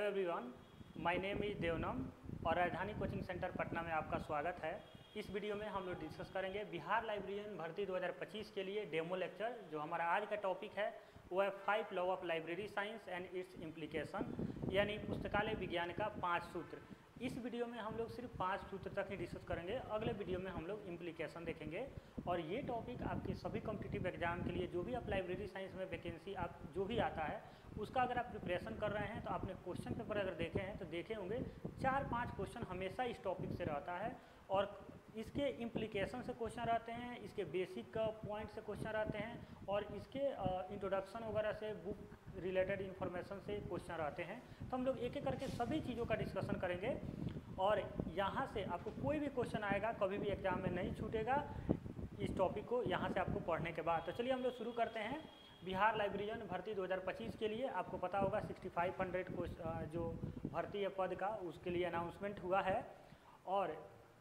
Everyone, my name is देवनम और राजधानी coaching centre Patna में आपका स्वागत है। इस वीडियो में हम लोग डिस्कस करेंगे बिहार लाइब्रेरियन भर्ती 2025 के लिए डेमो लेक्चर। जो हमारा आज का टॉपिक है वो है 5 law of library science and it's implication, यानी पुस्तकालय विज्ञान का 5 सूत्र। इस वीडियो में हम लोग सिर्फ 5 सूत्र तक ही डिस्कस करेंगे। अगले वीडियो में हम लोग इम्प्लीकेशन देखेंगे। और ये टॉपिक आपके सभी कॉम्पिटिटिव एग्जाम के लिए जो भी आप लाइब्रेरी साइंस में वैकेंसी आप जो भी आता है उसका अगर आप प्रिपरेशन कर रहे हैं तो आपने क्वेश्चन पेपर अगर देखे हैं तो देखे होंगे 4-5 क्वेश्चन हमेशा इस टॉपिक से रहता है। और इसके इम्प्लीकेशन से क्वेश्चन रहते हैं, इसके बेसिक पॉइंट से क्वेश्चन रहते हैं और इसके इंट्रोडक्शन वगैरह से बुक रिलेटेड इन्फॉर्मेशन से क्वेश्चन रहते हैं। तो हम लोग एक एक करके सभी चीज़ों का डिस्कशन करेंगे और यहाँ से आपको कोई भी क्वेश्चन आएगा कभी भी एग्जाम में नहीं छूटेगा इस टॉपिक को यहाँ से आपको पढ़ने के बाद। तो चलिए हम लोग शुरू करते हैं। बिहार लाइब्रेरियन भर्ती 2025 के लिए आपको पता होगा 6500 को जो भर्ती है पद का उसके लिए अनाउंसमेंट हुआ है। और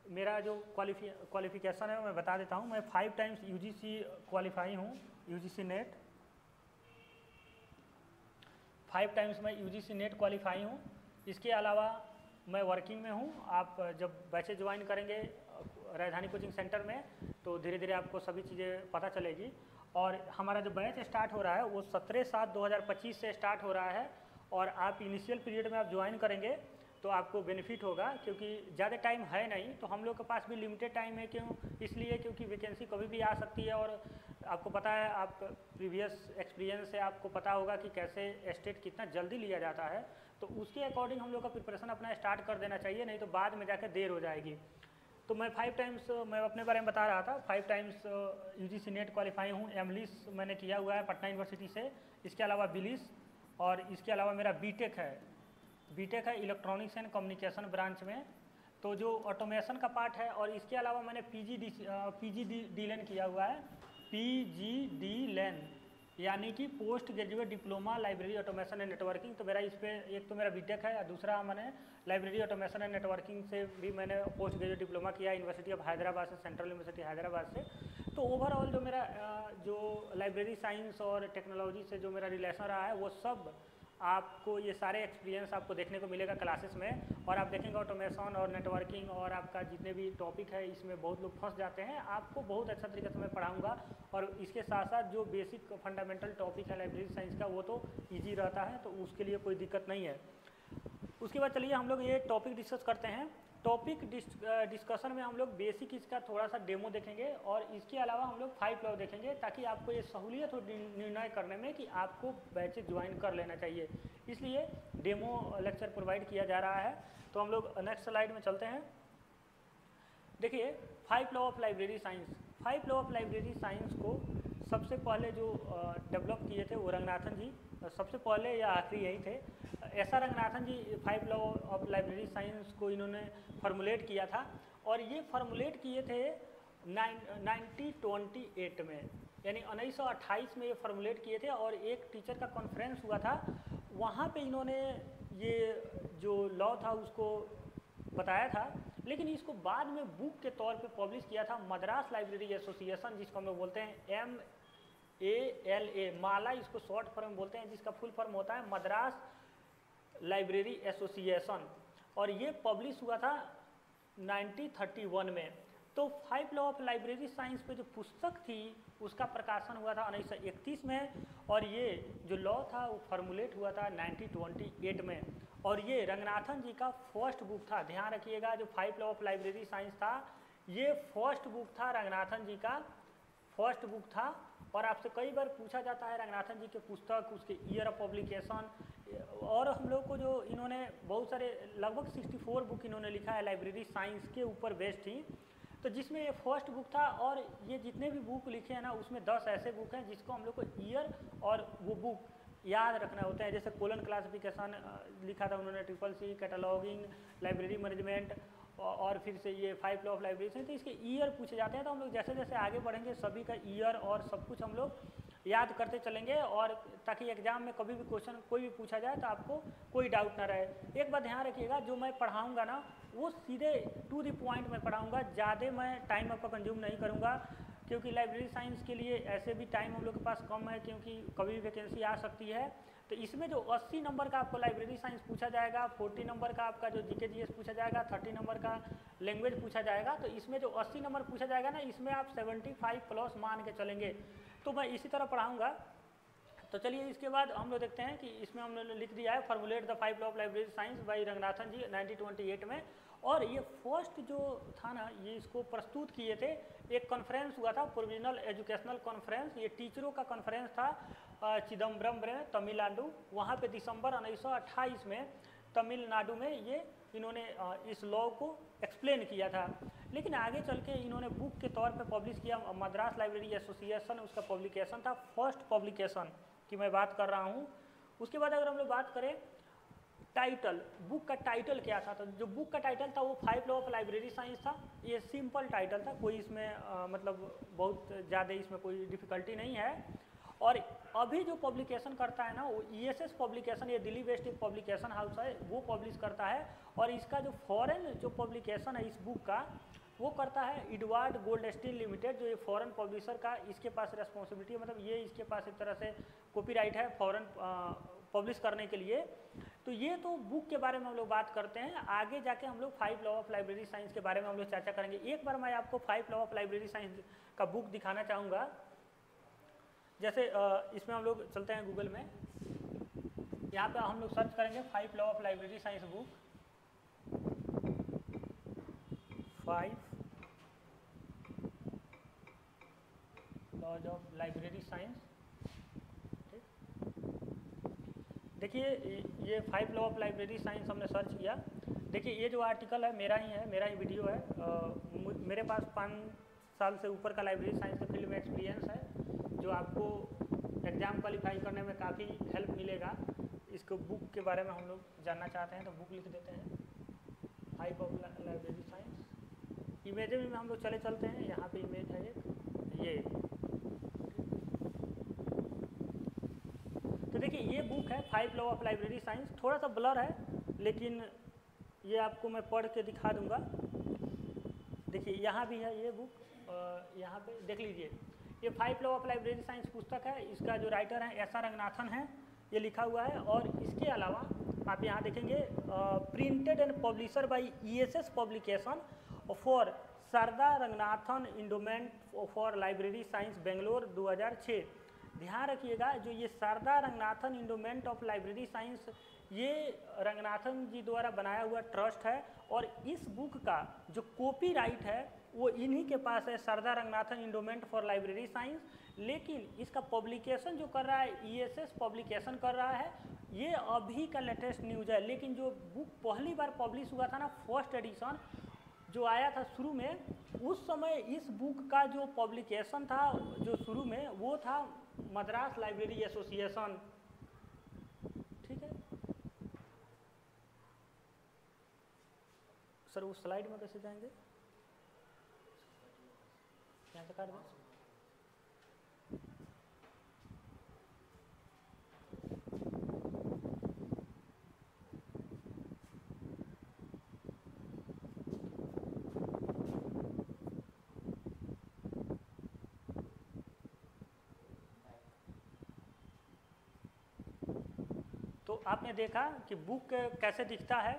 मेरा जो क्वालिफिकेशन है मैं बता देता हूँ। मैं 5 टाइम्स यूजीसी क्वालिफाई हूँ, यूजीसी नेट 5 टाइम्स मैं यूजीसी नेट क्वालिफाई हूँ। इसके अलावा मैं वर्किंग में हूँ। आप जब बैचेज ज्वाइन करेंगे राजधानी कोचिंग सेंटर में तो धीरे धीरे आपको सभी चीज़ें पता चलेगी। और हमारा जो बैच स्टार्ट हो रहा है वो 17/7/2025 से स्टार्ट हो रहा है। और आप इनिशियल पीरियड में आप ज्वाइन करेंगे तो आपको बेनिफिट होगा, क्योंकि ज़्यादा टाइम है नहीं। तो हम लोग के पास भी लिमिटेड टाइम है। क्यों? इसलिए क्योंकि वैकेंसी कभी भी आ सकती है। और आपको पता है, आप प्रीवियस एक्सपीरियंस से आपको पता होगा कि कैसे स्टेट कितना जल्दी लिया जाता है। तो उसके अकॉर्डिंग हम लोग का प्रिपरेशन अपना स्टार्ट कर देना चाहिए, नहीं तो बाद में जाकर देर हो जाएगी। तो मैं 5 टाइम्स मैं अपने बारे में बता रहा था। 5 टाइम्स यूजीसी नेट क्वालिफाई हूँ। एमलिस मैंने किया हुआ है पटना यूनिवर्सिटी से। इसके अलावा बिलिस और इसके अलावा मेरा बीटेक है इलेक्ट्रॉनिक्स एंड कम्युनिकेशन ब्रांच में, तो जो ऑटोमेशन का पार्ट है। और इसके अलावा मैंने पीजी लेन किया हुआ है। पीजी लेन यानी कि post graduate diploma library automation and networking. तो मेरा इस पर एक तो मेरा बीटेक है और दूसरा मैंने लाइब्रेरी ऑटोमेशन एंड नेटवर्किंग से भी मैंने पोस्ट ग्रेजुएट डिप्लोमा किया यूनिवर्सिटी ऑफ हैदराबाद से, सेंट्रल यूनिवर्सिटी हैदराबाद से। तो ओवरऑल जो मेरा जो लाइब्रेरी साइंस और टेक्नोलॉजी से जो मेरा रिलेशन रहा है वो सब आपको ये सारे एक्सपीरियंस आपको देखने को मिलेगा क्लासेस में। और आप देखेंगे ऑटोमेशन और नेटवर्किंग और आपका जितने भी टॉपिक है इसमें बहुत लोग फंस जाते हैं। आपको बहुत अच्छा तरीके से मैं पढ़ाऊंगा। और इसके साथ साथ जो बेसिक फंडामेंटल टॉपिक है लाइब्रेरी साइंस का वो तो ईजी रहता है, तो उसके लिए कोई दिक्कत नहीं है। उसके बाद चलिए हम लोग ये टॉपिक डिस्कस करते हैं। टॉपिक डिस्कशन में हम लोग बेसिक इसका थोड़ा सा डेमो देखेंगे और इसके अलावा हम लोग 5 लॉ देखेंगे, ताकि आपको ये सहूलियत हो निर्णय करने में कि आपको बैचेज ज्वाइन कर लेना चाहिए। इसलिए डेमो लेक्चर प्रोवाइड किया जा रहा है। तो हम लोग नेक्स्ट स्लाइड में चलते हैं। देखिए 5 law of library science. 5 law of library science को सबसे पहले जो डेवलप किए थे वो रंगनाथन जी, सबसे पहले या आखिरी यही थे। ऐसा रंगनाथन जी 5 लॉ ऑफ लाइब्रेरी साइंस को इन्होंने फॉर्मुलेट किया था। और ये फॉर्मुलेट किए थे 1928 में, यानी 1928 में ये फॉर्मुलेट किए थे। और एक टीचर का कॉन्फ्रेंस हुआ था, वहाँ पे इन्होंने ये जो लॉ था उसको बताया था। लेकिन इसको बाद में बुक के तौर पे पब्लिश किया था मद्रास लाइब्रेरी एसोसिएशन, जिसको हम लोग बोलते हैं MALA, माला इसको शॉर्ट फॉर्म में बोलते हैं, जिसका फुल फॉर्म होता है मद्रास लाइब्रेरी एसोसिएशन। और ये पब्लिश हुआ था 1931 में। तो 5 लॉ ऑफ लाइब्रेरी साइंस पे जो पुस्तक थी उसका प्रकाशन हुआ था 1931 में। और ये जो लॉ था वो फॉर्मुलेट हुआ था 1928 में। और ये रंगनाथन जी का फर्स्ट बुक था। ध्यान रखिएगा, जो 5 लॉ ऑफ लाइब्रेरी साइंस था ये फर्स्ट बुक था, रंगनाथन जी का फर्स्ट बुक था। और आपसे कई बार पूछा जाता है रंगनाथन जी के पुस्तक, उसके ईयर ऑफ पब्लिकेशन। और हम लोग को जो इन्होंने बहुत सारे लगभग 64 बुक इन्होंने लिखा है लाइब्रेरी साइंस के ऊपर बेस्ड थी। तो जिसमें ये फर्स्ट बुक था। और ये जितने भी बुक लिखे हैं ना उसमें 10 ऐसे बुक हैं जिसको हम लोग को ईयर और वो बुक याद रखना होता है। जैसे कोलन क्लासिफिकेशन लिखा था उन्होंने, CCC, कैटलॉगिंग, लाइब्रेरी मैनेजमेंट और फिर से ये 5 लॉ ऑफ लाइब्रेरी। तो इसके ईयर पूछे जाते हैं। तो हम लोग जैसे जैसे आगे बढ़ेंगे सभी का ईयर और सब कुछ हम लोग याद करते चलेंगे, और ताकि एग्जाम में कभी भी क्वेश्चन कोई भी पूछा जाए तो आपको कोई डाउट ना रहे। एक बात ध्यान रखिएगा, जो मैं पढ़ाऊँगा ना वो सीधे टू द पॉइंट में पढ़ाऊँगा, ज़्यादा मैं टाइम आपका कंज्यूम नहीं करूँगा। क्योंकि लाइब्रेरी साइंस के लिए ऐसे भी टाइम हम लोग के पास कम है, क्योंकि कभी भी वैकेंसी आ सकती है। तो तो इसमें जो 80 नंबर का आपको लाइब्रेरी साइंस पूछा जाएगा, 40 नंबर का आपका जो जीके जीएस पूछा जाएगा, 30 नंबर का लैंग्वेज पूछा जाएगा। तो इसमें जो 80 नंबर पूछा जाएगा ना, इसमें आप 75 प्लस मान के चलेंगे। तो मैं इसी तरह पढ़ाऊँगा। तो चलिए इसके बाद हम लोग देखते हैं कि इसमें हमने लिख दिया है formulate the 5 law of library science by Ranganathan ji 1928 में। और ये फर्स्ट जो था ना, ये इसको प्रस्तुत किए थे, एक कॉन्फ्रेंस हुआ था, प्रोविजनल एजुकेशनल कॉन्फ्रेंस, ये टीचरों का कॉन्फ्रेंस था चिदम्बरम में, तमिलनाडु। वहाँ पे दिसंबर 1928 में तमिलनाडु में ये इन्होंने इस लॉ को एक्सप्लेन किया था। लेकिन आगे चल के इन्होंने बुक के तौर पे पब्लिश किया, मद्रास लाइब्रेरी एसोसिएशन उसका पब्लिकेशन था, फर्स्ट पब्लिकेशन की मैं बात कर रहा हूँ। उसके बाद अगर हम लोग बात करें टाइटल, बुक का टाइटल क्या था, तो जो बुक का टाइटल था वो 5 लॉ ऑफ लाइब्रेरी साइंस था। ये सिंपल टाइटल था, कोई इसमें मतलब बहुत ज़्यादा इसमें कोई डिफ़िकल्टी नहीं है। और अभी जो पब्लिकेशन करता है ना, वो ESS पब्लिकेशन, ये दिल्ली बेस्ड एक पब्लिकेशन हाउस है, वो पब्लिश करता है। और इसका जो फॉरेन जो पब्लिकेशन है इस बुक का, वो करता है एडवर्ड गोल्डस्टीन लिमिटेड, जो ये फॉरेन पब्लिशर का इसके पास रिस्पॉन्सिबिलिटी है, मतलब ये इसके पास एक तरह से कॉपीराइट है फॉरेन पब्लिश करने के लिए। तो ये तो बुक के बारे में हम लोग बात करते हैं। आगे जाके हम लोग 5 लॉ ऑफ लाइब्रेरी साइंस के बारे में हम लोग चर्चा करेंगे। एक बार मैं आपको 5 लॉ ऑफ लाइब्रेरी साइंस का बुक दिखाना चाहूँगा। जैसे इसमें हम लोग चलते हैं गूगल में, यहाँ पे हम लोग सर्च करेंगे 5 law of library science book, 5 laws of library science. देखिए ये 5 लॉ ऑफ लाइब्रेरी साइंस हमने सर्च किया। देखिए ये जो आर्टिकल है मेरा ही है, मेरा ही वीडियो है। मेरे पास 5 साल से ऊपर का लाइब्रेरी साइंस के फील्ड में एक्सपीरियंस है, जो आपको एग्ज़ाम क्वालिफाई करने में काफ़ी हेल्प मिलेगा। इसको बुक के बारे में हम लोग जानना चाहते हैं तो बुक लिख देते हैं 5 ऑफ लाइब्रेरी साइंस। इमेज में हम लोग चलते हैं, यहाँ पे इमेज है एक ये। तो देखिए ये बुक है 5 लॉ ऑफ लाइब्रेरी साइंस। थोड़ा सा ब्लर है, लेकिन ये आपको मैं पढ़ के दिखा दूंगा। देखिए यहाँ भी है ये बुक, यहाँ पे देख लीजिए, ये 5 लॉ ऑफ लाइब्रेरी साइंस पुस्तक है। इसका जो राइटर है SR रंगनाथन है, ये लिखा हुआ है। और इसके अलावा आप यहाँ देखेंगे printed and publisher by ESS publication for Sarada Ranganathan endowment for library science Bangalore 2006। ध्यान रखिएगा, जो ये Sarada Ranganathan endowment of library science, ये रंगनाथन जी द्वारा बनाया हुआ ट्रस्ट है। और इस बुक का जो कॉपीराइट है वो इन्हीं के पास है, Sarada Ranganathan endowment for library science. लेकिन इसका पब्लिकेशन जो कर रहा है ESS पब्लिकेशन कर रहा है। ये अभी का लेटेस्ट न्यूज़ है, लेकिन जो बुक पहली बार पब्लिश हुआ था ना, फर्स्ट एडिशन जो आया था शुरू में, उस समय इस बुक का जो पब्लिकेशन था जो शुरू में, वो था मद्रास लाइब्रेरी एसोसिएशन। ठीक है सर, उस स्लाइड में कैसे जाएंगे? यहाँ से काट दें। तो आपने देखा कि बुक कैसे दिखता है।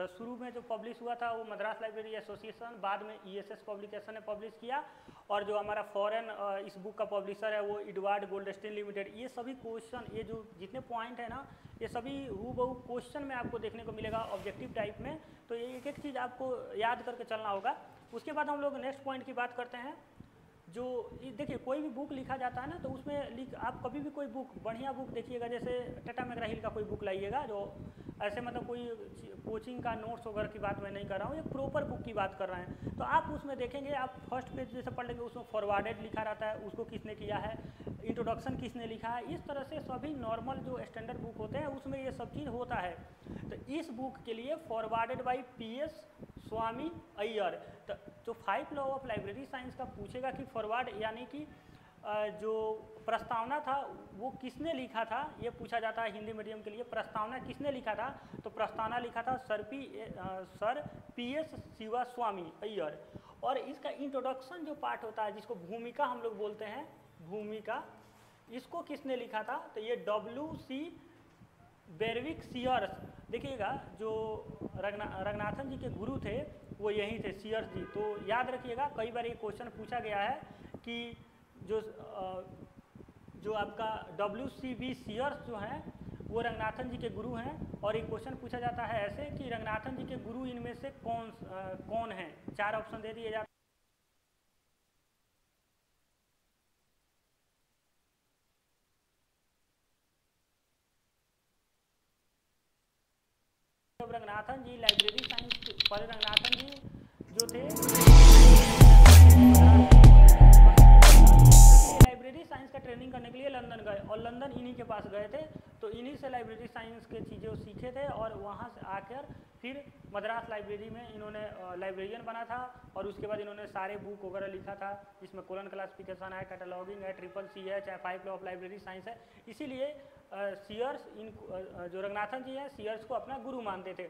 शुरू में जो पब्लिश हुआ था वो मद्रास लाइब्रेरी एसोसिएशन, बाद में ESS पब्लिकेशन ने पब्लिश किया। और जो हमारा फॉरेन इस बुक का पब्लिशर है वो एडवर्ड गोल्डस्टीन लिमिटेड। ये सभी क्वेश्चन, ये जो जितने पॉइंट है ना, ये सभी हूबहू क्वेश्चन में आपको देखने को मिलेगा ऑब्जेक्टिव टाइप में। तो ये एक एक चीज़ आपको याद करके चलना होगा। उसके बाद हम लोग नेक्स्ट पॉइंट की बात करते हैं। जो देखिए कोई भी बुक लिखा जाता है ना, तो उसमें आप कभी भी कोई बुक, बढ़िया बुक देखिएगा, जैसे टाटा मैकग्रा-हिल का कोई बुक लाइएगा, जो ऐसे मतलब कोई कोचिंग का नोट्स वगैरह की बात मैं नहीं कर रहा हूँ, एक प्रॉपर बुक की बात कर रहे हैं। तो आप उसमें देखेंगे, आप फर्स्ट पेज जैसे पढ़ लेंगे, उसमें फॉरवर्डेड लिखा रहता है, उसको किसने किया है, इंट्रोडक्शन किसने लिखा है। इस तरह से सभी नॉर्मल जो स्टैंडर्ड बुक होते हैं उसमें ये सब चीज़ होता है। तो इस बुक के लिए फॉरवर्डेड बाई PS स्वामी अय्यर। तो 5 लॉ ऑफ लाइब्रेरी साइंस का पूछेगा कि फॉरवर्ड यानी कि जो प्रस्तावना था वो किसने लिखा था, ये पूछा जाता है हिंदी मीडियम के लिए। प्रस्तावना किसने लिखा था, तो प्रस्तावना लिखा था सर PS शिवास्वामी अय्यर। और इसका इंट्रोडक्शन जो पार्ट होता है, जिसको भूमिका हम लोग बोलते हैं, भूमिका, इसको किसने लिखा था, तो ये WC बेरविक सीयर्स, देखिएगा जो रंगनाथन जी के गुरु थे वो यही थे, सीयर्स जी। तो याद रखिएगा, कई बार ये क्वेश्चन पूछा गया है कि जो आपका WCB सीयर्स जो हैं वो रंगनाथन जी के गुरु हैं, और एक क्वेश्चन पूछा जाता है ऐसे कि रंगनाथन जी के गुरु इनमें से कौन हैं। 4 ऑप्शन दे दिए जाते हैं। रंगनाथन जी लाइब्रेरी साइंस पर रंगनाथन जी जो थे लाइब्रेरी साइंस का ट्रेनिंग करने के लिए लंदन गए, और लंदन इन्हीं के पास गए थे। तो इन्हीं से लाइब्रेरी साइंस के चीज़ें सीखे थे, और वहाँ से आकर फिर मद्रास लाइब्रेरी में इन्होंने लाइब्रेरियन बना था, और उसके बाद इन्होंने सारे बुक वगैरह लिखा था, जिसमें कोलन क्लासिफिकेशन है, कैटलॉगिंग है, CCC है, चाहे 5 लॉ ऑफ लाइब्रेरी साइंस है। इसीलिए सीयर्स जो रंगनाथन जी हैं सीयर्स को अपना गुरु मानते थे।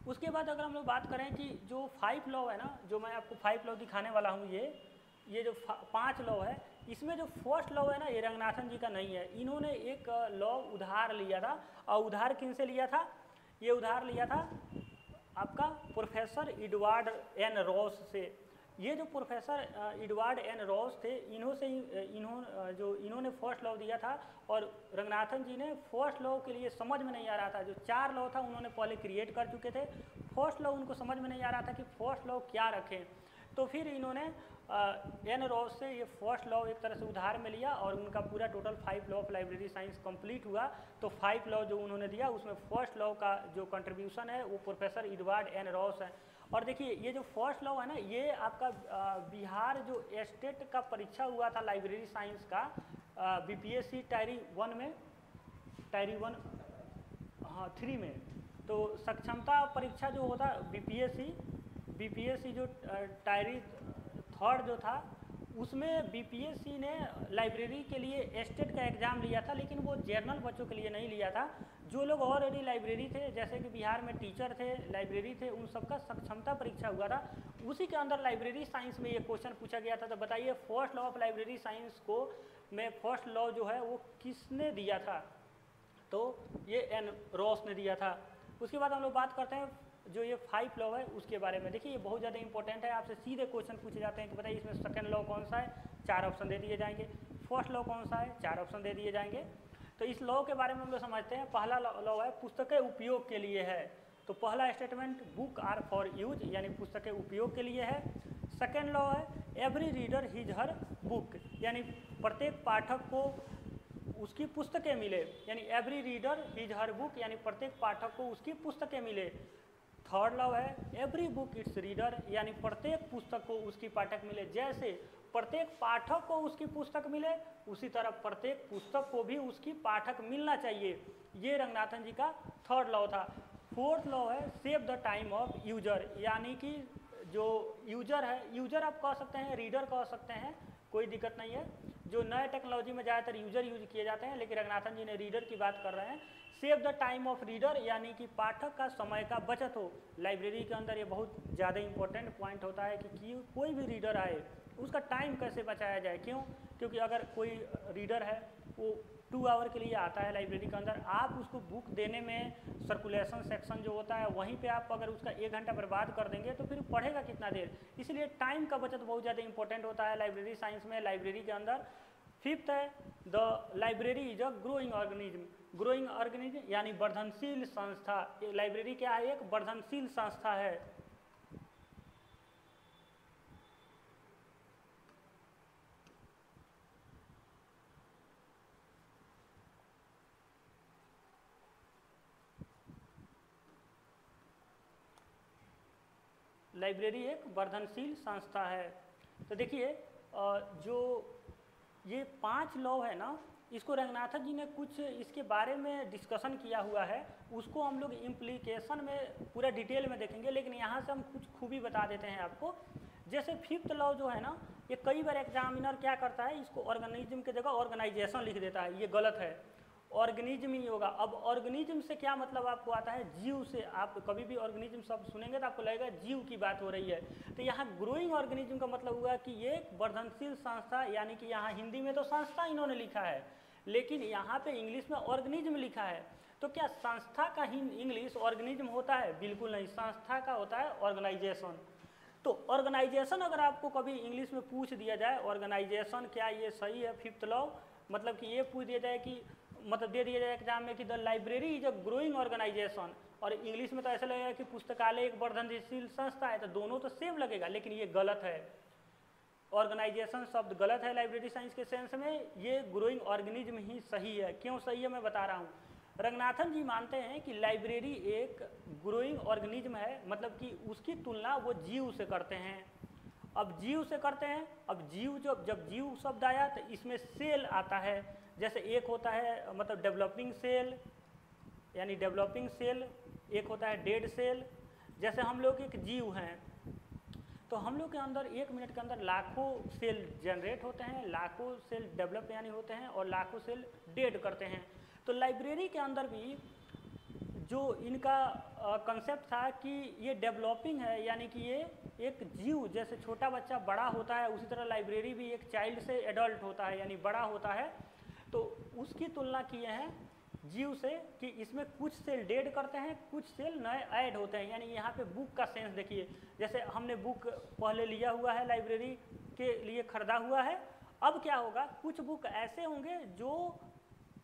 उसके बाद अगर हम लोग बात करें कि जो 5 लॉ है ना, जो मैं आपको 5 लॉ दिखाने वाला हूँ, ये जो 5 लॉ है, इसमें जो फर्स्ट लॉ है ना, ये रंगनाथन जी का नहीं है। इन्होंने एक लॉ उधार लिया था, और उधार किन से लिया था? ये उधार लिया था आपका प्रोफेसर एडवर्ड एन रॉस से। ये जो प्रोफेसर एडवर्ड एन रॉस थे, इन्होंने फर्स्ट लॉ दिया था, और रंगनाथन जी ने फर्स्ट लॉ के लिए समझ में नहीं आ रहा था। जो 4 लॉ था उन्होंने पहले क्रिएट कर चुके थे, फर्स्ट लॉ उनको समझ में नहीं आ रहा था कि फर्स्ट लॉ क्या रखें। तो फिर इन्होंने एन रॉस से ये फर्स्ट लॉ एक तरह से उधार में लिया, और उनका पूरा total 5 law of library science complete हुआ। तो 5 लॉ जो उन्होंने दिया उसमें फर्स्ट लॉ का जो कंट्रीब्यूशन है वो प्रोफेसर एडवर्ड एन रॉस है। और देखिए ये जो फर्स्ट लॉ है ना, ये आपका बिहार जो स्टेट का परीक्षा हुआ था लाइब्रेरी साइंस का, BPSC टायरी 1 में, टायरी 1 हाँ 3 में। तो सक्षमता परीक्षा जो होता BPSC जो टायरी 3 जो था, उसमें BPSC ने लाइब्रेरी के लिए स्टेट का एग्ज़ाम लिया था, लेकिन वो जनरल बच्चों के लिए नहीं लिया था। जो लोग ऑलरेडी लाइब्रेरी थे, जैसे कि बिहार में टीचर थे, लाइब्रेरी थे, उन सबका सक्षमता परीक्षा हुआ था। उसी के अंदर लाइब्रेरी साइंस में ये क्वेश्चन पूछा गया था। तो बताइए first law of library science को में फर्स्ट लॉ जो है वो किसने दिया था? तो ये एन रॉस ने दिया था। उसके बाद हम लोग बात करते हैं जो ये 5 लॉ है उसके बारे में। देखिए ये बहुत ज़्यादा इंपॉर्टेंट है, आपसे सीधे क्वेश्चन पूछे जाते हैं कि बताइए इसमें सेकंड लॉ कौन सा है, 4 ऑप्शन दे दिए जाएंगे। फर्स्ट लॉ कौन सा है, 4 ऑप्शन दे दिए जाएंगे। तो इस लॉ के बारे में हम लोग समझते हैं। पहला लॉ है पुस्तकें उपयोग के लिए है। तो पहला statement book are for use, यानी पुस्तकें उपयोग के लिए है। सेकेंड लॉ है every reader his her book, यानी प्रत्येक पाठक को उसकी पुस्तकें मिले, यानी every reader his her book, यानी प्रत्येक पाठक को उसकी पुस्तकें मिले। थर्ड लॉ है एवरी बुक इट्स रीडर, यानी प्रत्येक पुस्तक को उसकी पाठक मिले। जैसे प्रत्येक पाठक को उसकी पुस्तक मिले, उसी तरह प्रत्येक पुस्तक को भी उसकी पाठक मिलना चाहिए। ये रंगनाथन जी का थर्ड लॉ था। फोर्थ लॉ है save the time of user, यानी कि जो यूजर है, यूजर आप कह सकते हैं, रीडर कह सकते हैं, कोई दिक्कत नहीं है। जो नए टेक्नोलॉजी में ज़्यादातर यूजर यूज किए जाते हैं, लेकिन रंगनाथन जी ने रीडर की बात कर रहे हैं। Save the time of reader, यानी कि पाठक का समय का बचत हो। लाइब्रेरी के अंदर ये बहुत ज़्यादा इंपॉर्टेंट पॉइंट होता है कि कोई भी रीडर आए उसका टाइम कैसे बचाया जाए। क्यों? क्योंकि अगर कोई रीडर है वो 2 आवर के लिए आता है लाइब्रेरी के अंदर, आप उसको बुक देने में सर्कुलेशन सेक्शन जो होता है वहीं पे आप अगर उसका 1 घंटा बर्बाद कर देंगे तो फिर पढ़ेगा कितना देर। इसलिए टाइम का बचत बहुत ज़्यादा इंपॉर्टेंट होता है लाइब्रेरी साइंस में, लाइब्रेरी के अंदर। फिफ्थ है the library is a growing organism. Growing organism यानी वर्धनशील संस्था। लाइब्रेरी क्या है? एक वर्धनशील संस्था है। लाइब्रेरी एक वर्धनशील संस्था है। तो देखिए जो ये 5 लॉ है ना, इसको रंगनाथन जी ने कुछ इसके बारे में डिस्कशन किया हुआ है, उसको हम लोग इम्प्लीकेशन में पूरा डिटेल में देखेंगे, लेकिन यहाँ से हम कुछ खूबी बता देते हैं आपको। जैसे 5th लॉ जो है ना, ये कई बार एग्जामिनर क्या करता है, इसको ऑर्गेनिज्म की जगह ऑर्गेनाइजेशन लिख देता है, ये गलत है, ऑर्गेनिज्म ही होगा। अब ऑर्गेनिज्म से क्या मतलब आपको आता है? जीव से। आप कभी भी ऑर्गेनिज्म शब्द सुनेंगे तो आपको लगेगा जीव की बात हो रही है। तो यहाँ ग्रोइंग ऑर्गेनिज्म का मतलब हुआ कि ये वर्धनशील संस्था, यानी कि यहाँ हिंदी में तो संस्था इन्होंने लिखा है, लेकिन यहाँ पे इंग्लिश में ऑर्गेनिज्म लिखा है। तो क्या संस्था का ही इंग्लिश ऑर्गेनिज्म होता है? बिल्कुल नहीं, संस्था का होता है ऑर्गेनाइजेशन। तो ऑर्गेनाइजेशन अगर आपको कभी इंग्लिश में पूछ दिया जाए ऑर्गेनाइजेशन क्या ये सही है फिफ्थ लॉ, मतलब कि ये पूछ दिया जाए कि मतलब दे दिया जाए एग्जाम में कि the library is a growing organisation, और इंग्लिश में तो ऐसा लगेगा कि पुस्तकालय एक वर्धनशील संस्था है, तो दोनों तो सेम लगेगा, लेकिन ये गलत है। ऑर्गेनाइजेशन शब्द गलत है लाइब्रेरी साइंस के सेंस में, ये ग्रोइंग ऑर्गेनिज्म ही सही है। क्यों सही है मैं बता रहा हूँ। रंगनाथन जी मानते हैं कि लाइब्रेरी एक ग्रोइंग ऑर्गेनिज्म है, मतलब कि उसकी तुलना वो जीव से करते हैं। अब जीव से करते हैं, अब जीव जब जीव शब्द आया तो इसमें सेल आता है, जैसे एक होता है मतलब डेवलपिंग सेल यानी डेवलपिंग सेल, एक होता है डेड सेल। जैसे हम लोग एक जीव हैं तो हम लोग के अंदर 1 मिनट के अंदर लाखों सेल जनरेट होते हैं, लाखों सेल डेवलप यानी होते हैं और लाखों सेल डेड करते हैं। तो लाइब्रेरी के अंदर भी जो इनका कंसेप्ट था कि ये डेवलपिंग है, यानी कि ये एक जीव जैसे छोटा बच्चा बड़ा होता है उसी तरह लाइब्रेरी भी एक चाइल्ड से एडल्ट होता है यानी बड़ा होता है। तो उसकी तुलना किए हैं जीव से कि इसमें कुछ सेल डेड करते हैं, कुछ सेल नए ऐड होते हैं। यानी यहाँ पे बुक का सेंस देखिए, जैसे हमने बुक पहले लिया हुआ है लाइब्रेरी के लिए खरीदा हुआ है, अब क्या होगा कुछ बुक ऐसे होंगे जो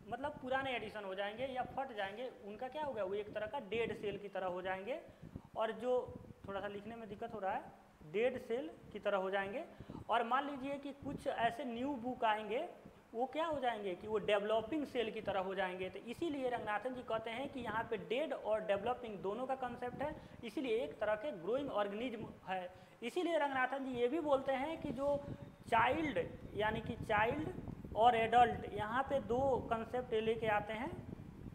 मतलब पुराने एडिशन हो जाएंगे या फट जाएंगे, उनका क्या होगा वो एक तरह का डेड सेल की तरह हो जाएंगे, और जो थोड़ा सा लिखने में दिक्कत हो रहा है डेड सेल की तरह हो जाएंगे। और मान लीजिए कि कुछ ऐसे न्यू बुक आएंगे वो क्या हो जाएंगे कि वो डेवलपिंग सेल की तरह हो जाएंगे। तो इसीलिए रंगनाथन जी कहते हैं कि यहाँ पे डेड और डेवलपिंग दोनों का कंसेप्ट है, इसीलिए एक तरह के ग्रोइंग ऑर्गेनिज्म है। इसीलिए रंगनाथन जी ये भी बोलते हैं कि जो चाइल्ड यानी कि चाइल्ड और एडल्ट, यहाँ पे दो कंसेप्ट लेके आते हैं,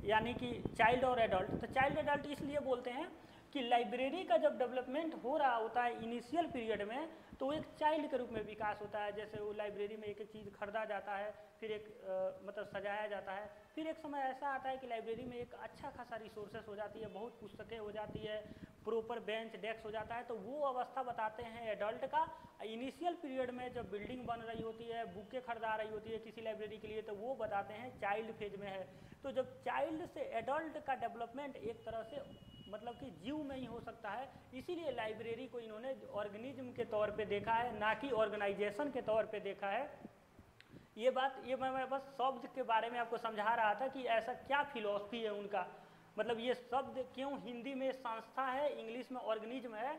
यानी कि चाइल्ड और एडल्ट। तो चाइल्ड एडल्ट इसलिए बोलते हैं कि लाइब्रेरी का जब डेवलपमेंट हो रहा होता है इनिशियल पीरियड में, तो वो एक चाइल्ड के रूप में विकास होता है। जैसे वो लाइब्रेरी में एक एक चीज़ खरीदा जाता है, फिर एक मतलब सजाया जाता है, फिर एक समय ऐसा आता है कि लाइब्रेरी में एक अच्छा खासा रिसोर्सेस हो जाती है, बहुत पुस्तकें हो जाती है, प्रॉपर बेंच डेस्क हो जाता है। तो वो अवस्था बताते हैं एडल्ट का। इनिशियल पीरियड में जब बिल्डिंग बन रही होती है, बुकें खरीदा रही होती है किसी लाइब्रेरी के लिए, तो वो बताते हैं चाइल्ड फेज में है। तो जब चाइल्ड से एडल्ट का डेवलपमेंट एक तरह से मतलब कि जीव में ही हो सकता है, इसीलिए लाइब्रेरी को इन्होंने ऑर्गेनिज्म के तौर पे देखा है, ना कि ऑर्गेनाइजेशन के तौर पे देखा है। ये बात ये मैं बस शब्द के बारे में आपको समझा रहा था कि ऐसा क्या फिलॉसफी है उनका, मतलब ये शब्द क्यों हिंदी में संस्था है, इंग्लिश में ऑर्गेनिज्म है।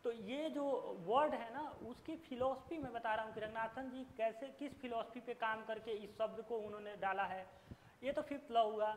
तो ये जो वर्ड है ना उसकी फिलॉसफी मैं बता रहा हूँ कि रंगनाथन जी कैसे किस फिलॉसफी पे काम करके इस शब्द को उन्होंने डाला है। ये तो फिफ्थ लॉ हुआ।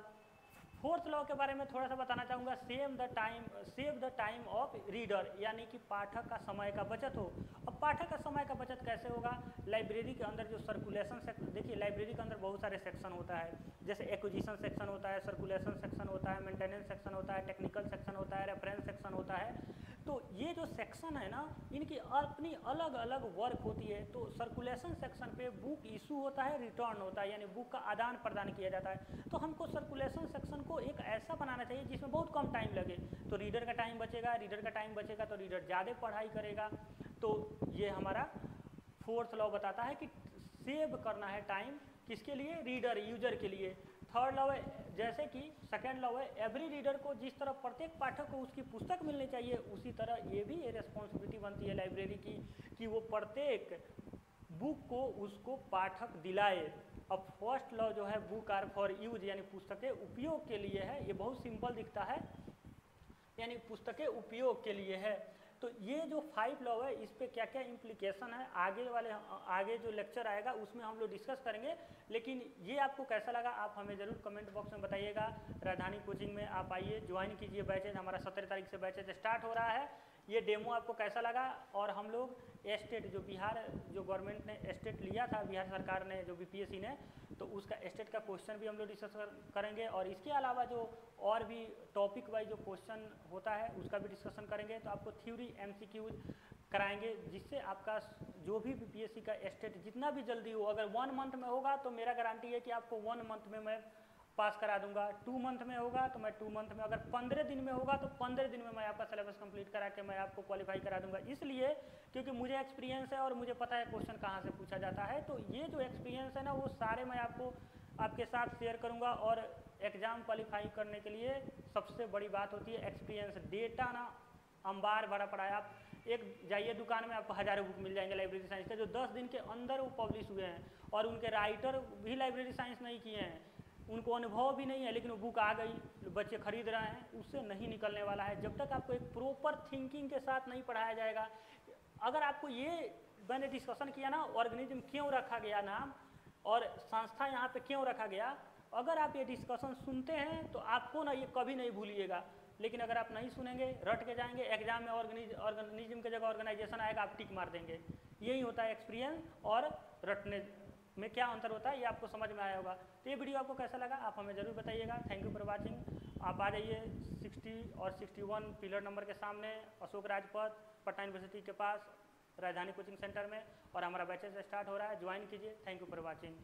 फोर्थ लॉ के बारे में थोड़ा सा बताना चाहूँगा, save the time of reader, यानी कि पाठक का समय का बचत हो। अब पाठक का समय का बचत कैसे होगा? लाइब्रेरी के अंदर जो सर्कुलेशन सेक्शन, देखिए लाइब्रेरी के अंदर बहुत सारे सेक्शन होता है, जैसे एक्विजिशन सेक्शन होता है, सर्कुलेशन सेक्शन होता है, मेंटेनेंस सेक्शन होता है, टेक्निकल सेक्शन होता है, रेफरेंस सेक्शन होता है। तो ये जो सेक्शन है ना इनकी अपनी अलग अलग वर्क होती है। तो सर्कुलेशन सेक्शन पे बुक इशू होता है, रिटर्न होता है, यानी बुक का आदान प्रदान किया जाता है। तो हमको सर्कुलेशन सेक्शन को एक ऐसा बनाना चाहिए जिसमें बहुत कम टाइम लगे, तो रीडर का टाइम बचेगा, रीडर का टाइम बचेगा तो रीडर ज़्यादा पढ़ाई करेगा। तो ये हमारा फोर्थ लॉ बताता है कि सेव करना है टाइम, किसके लिए? रीडर यूजर के लिए। थर्ड लॉ है, जैसे कि सेकेंड लॉ है, एवरी रीडर को जिस तरह प्रत्येक पाठक को उसकी पुस्तक मिलनी चाहिए, उसी तरह ये भी रिस्पॉन्सिबिलिटी बनती है लाइब्रेरी की कि वो प्रत्येक बुक को उसको पाठक दिलाए। अब फर्स्ट लॉ जो है बुक आर फॉर यूज, यानी पुस्तकें उपयोग के लिए है। ये बहुत सिंपल दिखता है, यानी पुस्तकें उपयोग के लिए है। तो ये जो 5 लॉ है इस पे क्या क्या इम्प्लीकेशन है आगे जो लेक्चर आएगा उसमें हम लोग डिस्कस करेंगे। लेकिन ये आपको कैसा लगा आप हमें ज़रूर कमेंट बॉक्स में बताइएगा। राजधानी कोचिंग में आप आइए, ज्वाइन कीजिए बैचेज, हमारा 17 तारीख से बैचेज स्टार्ट हो रहा है। ये डेमो आपको कैसा लगा, और हम लोग स्टेट जो बिहार जो गवर्नमेंट ने स्टेट लिया था, बिहार सरकार ने जो बीपीएससी ने, तो उसका स्टेट का क्वेश्चन भी हम लोग डिस्कस करेंगे। और इसके अलावा जो और भी टॉपिक वाइज जो क्वेश्चन होता है उसका भी डिस्कशन करेंगे। तो आपको थ्योरी एमसीक्यूज कराएंगे, जिससे आपका जो भी बीपीएससी का स्टेट जितना भी जल्दी हो, अगर 1 मंथ में होगा तो मेरा गारंटी है कि आपको 1 मंथ में मैं पास करा दूंगा। 2 मंथ में होगा तो मैं 2 मंथ में, अगर 15 दिन में होगा तो 15 दिन में मैं आपका सिलेबस कंप्लीट करा के मैं आपको क्वालिफाई करा दूंगा। इसलिए क्योंकि मुझे एक्सपीरियंस है और मुझे पता है क्वेश्चन कहाँ से पूछा जाता है। तो ये जो एक्सपीरियंस है ना वो सारे मैं आपको आपके साथ शेयर करूँगा। और एग्ज़ाम क्वालिफाई करने के लिए सबसे बड़ी बात होती है एक्सपीरियंस। डेटा ना अंबार भरा पड़ा है। आप एक जाइए दुकान में, आपको हज़ारों बुक मिल जाएंगे लाइब्रेरी साइंस के, जो 10 दिन के अंदर वो पब्लिश हुए हैं, और उनके राइटर भी लाइब्रेरी साइंस नहीं किए हैं, उनको अनुभव भी नहीं है, लेकिन वो बुक आ गई, बच्चे खरीद रहे हैं, उससे नहीं निकलने वाला है जब तक आपको एक प्रॉपर थिंकिंग के साथ नहीं पढ़ाया जाएगा। अगर आपको ये मैंने डिस्कशन किया ना, ऑर्गेनिज्म क्यों रखा गया नाम और संस्था यहाँ पे क्यों रखा गया, अगर आप ये डिस्कशन सुनते हैं तो आपको ना ये कभी नहीं भूलिएगा। लेकिन अगर आप नहीं सुनेंगे, रट के जाएंगे, एग्जाम में ऑर्गेनिज्म की जगह ऑर्गेनाइजेशन आएगा, आप टिक मार देंगे। यही होता है एक्सपीरियंस और रटने में क्या अंतर होता है, ये आपको समझ में आया होगा। तो ये वीडियो आपको कैसा लगा आप हमें ज़रूर बताइएगा। Thank you for watching. आप आ जाइए 60 और 61 पिलर नंबर के सामने, अशोक राजपथ, पटना यूनिवर्सिटी के पास, राजधानी कोचिंग सेंटर में, और हमारा बैचेस स्टार्ट हो रहा है, ज्वाइन कीजिए। Thank you for watching.